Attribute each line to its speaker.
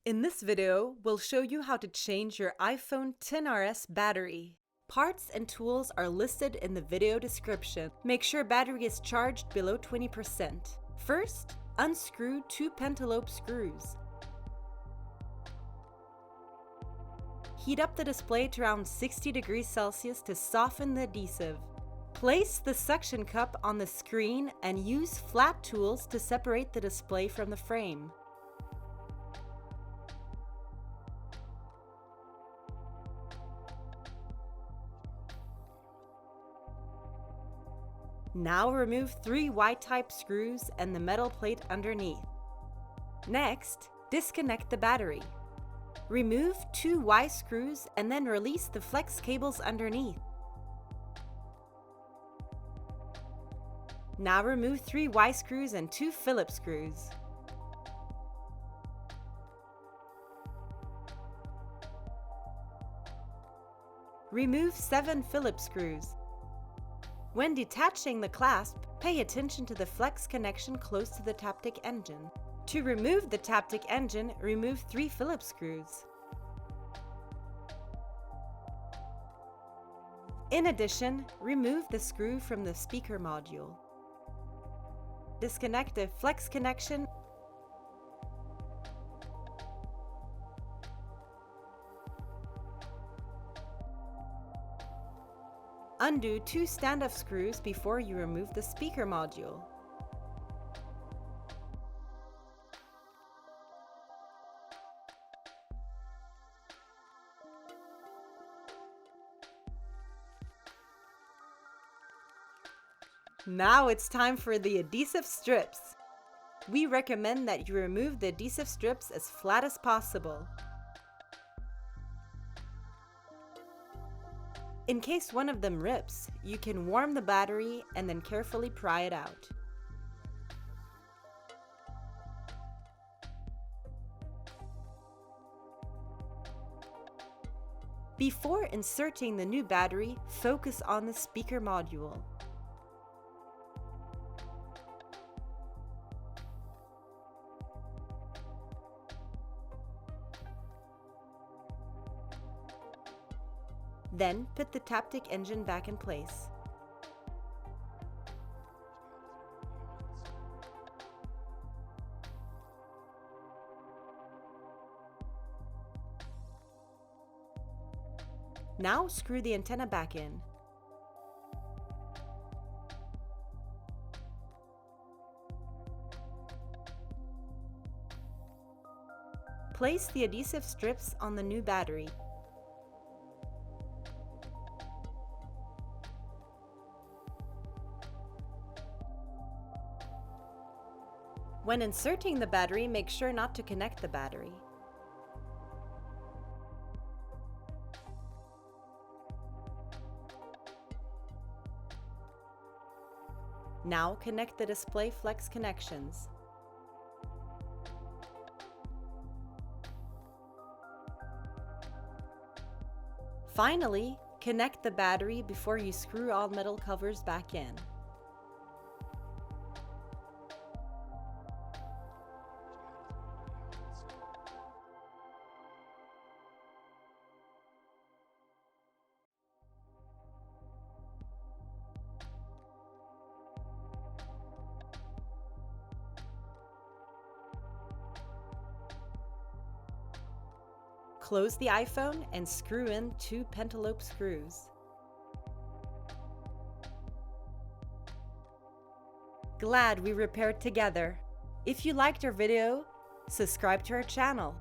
Speaker 1: In this video, we'll show you how to change your iPhone XR battery. Parts and tools are listed in the video description. Make sure battery is charged below 20%. First, unscrew 2 pentalobe screws. Heat up the display to around 60 degrees Celsius to soften the adhesive. Place the suction cup on the screen and use flat tools to separate the display from the frame. Now remove 3 Y-type screws and the metal plate underneath. Next, disconnect the battery. Remove 2 Y screws and then release the flex cables underneath. Now remove 3 Y screws and 2 Phillips screws. Remove 7 Phillips screws. When detaching the clasp, pay attention to the flex connection close to the Taptic engine. To remove the Taptic engine, remove 3 Phillips screws. In addition, remove the screw from the speaker module. Disconnect the flex connection. Undo 2 standoff screws before you remove the speaker module. Now it's time for the adhesive strips. We recommend that you remove the adhesive strips as flat as possible. In case one of them rips, you can warm the battery and then carefully pry it out. Before inserting the new battery, focus on the speaker module. Then put the Taptic engine back in place. Now screw the antenna back in. Place the adhesive strips on the new battery. When inserting the battery, make sure not to connect the battery. Now connect the display flex connections. Finally, connect the battery before you screw all metal covers back in. Close the iPhone and screw in 2 pentalobe screws. Glad we repaired together. If you liked our video, subscribe to our channel.